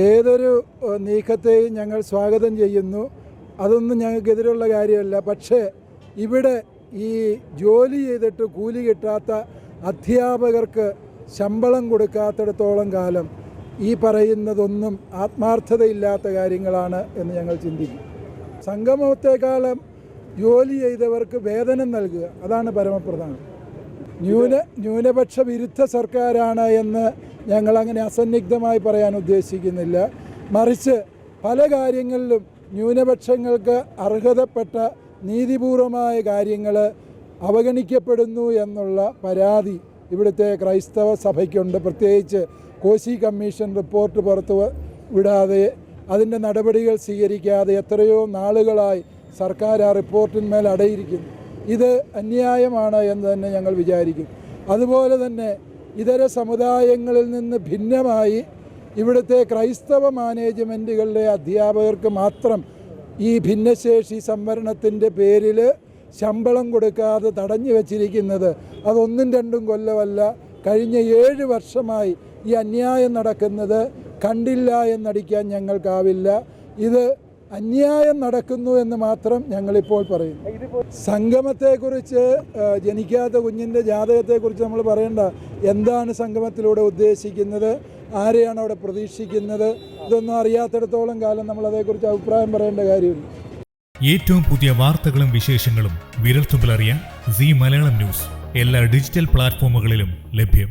ഏതൊരു നീക്കത്തെയും ഞങ്ങൾ സ്വാഗതം ചെയ്യുന്നു. അതൊന്നും ഞങ്ങൾക്കെതിരുള്ള കാര്യമല്ല. പക്ഷേ ഇവിടെ ഈ ജോലി ചെയ്തിട്ട് കൂലി കിട്ടാത്ത അധ്യാപകർക്ക് ശമ്പളം കൊടുക്കാത്തിടത്തോളം കാലം ഈ പറയുന്നതൊന്നും ആത്മാർത്ഥതയില്ലാത്ത കാര്യങ്ങളാണ് എന്ന് ഞങ്ങൾ ചിന്തിക്കും. സംഗമത്തെക്കാളും ജോലി ചെയ്തവർക്ക് വേതനം നൽകുക, അതാണ് പരമപ്രധാനം. ന്യൂനപക്ഷ വിരുദ്ധ സർക്കാരാണ് എന്ന് ഞങ്ങളങ്ങനെ അസന്നിഗ്ധമായി പറയാൻ ഉദ്ദേശിക്കുന്നില്ല. മറിച്ച് പല കാര്യങ്ങളിലും ന്യൂനപക്ഷങ്ങൾക്ക് അർഹതപ്പെട്ട നീതിപൂർവമായ കാര്യങ്ങൾ അവഗണിക്കപ്പെടുന്നു എന്നുള്ള പരാതി ഇവിടുത്തെ ക്രൈസ്തവ സഭയ്ക്കുണ്ട്. പ്രത്യേകിച്ച് കോശി കമ്മീഷൻ റിപ്പോർട്ട് പുറത്തു വിടാതെ അതിൻ്റെ നടപടികൾ സ്വീകരിക്കാതെ എത്രയോ നാളുകളായി സർക്കാർ ആ റിപ്പോർട്ടിന്മേൽ അടയിരിക്കുന്നു. ഇത് അന്യായമാണ് എന്ന് തന്നെ ഞങ്ങൾ വിചാരിക്കും. അതുപോലെ തന്നെ ഇതര സമുദായങ്ങളിൽ നിന്ന് ഭിന്നമായി ഇവിടുത്തെ ക്രൈസ്തവ മാനേജ്മെൻറ്റുകളിലെ അധ്യാപകർക്ക് മാത്രം ഈ ഭിന്നശേഷി സംവരണത്തിൻ്റെ പേരിൽ ശമ്പളം കൊടുക്കാതെ തടഞ്ഞു വച്ചിരിക്കുന്നത് അതൊന്നും രണ്ടും കൊല്ലമല്ല, കഴിഞ്ഞ 7 വർഷമായി ഈ അന്യായം നടക്കുന്നത് കണ്ടില്ല എന്നടിക്കാൻ ഞങ്ങൾക്കാവില്ല. ഇത് അന്യായം നടക്കുന്നു എന്ന് മാത്രം ഞങ്ങളിപ്പോൾ പറയുന്നു. സംഗമത്തെക്കുറിച്ച്, ജനിക്കാത്ത കുഞ്ഞിൻ്റെ ജാതകത്തെക്കുറിച്ച് നമ്മൾ പറയേണ്ട. എന്താണ് സംഗമത്തിലൂടെ ഉദ്ദേശിക്കുന്നത്, ആരെയാണ് അവിടെ പ്രതീക്ഷിക്കുന്നത്, ഇതൊന്നും അറിയാത്തിടത്തോളം കാലം നമ്മൾ അതേക്കുറിച്ച് അഭിപ്രായം പറയേണ്ട കാര്യമില്ല. ഏറ്റവും പുതിയ വാർത്തകളും വിശേഷങ്ങളും വിരൽത്തുമ്പിലറിയാൻ സീ മലയാളം ന്യൂസ് എല്ലാ ഡിജിറ്റൽ പ്ലാറ്റ്ഫോമുകളിലും ലഭ്യം.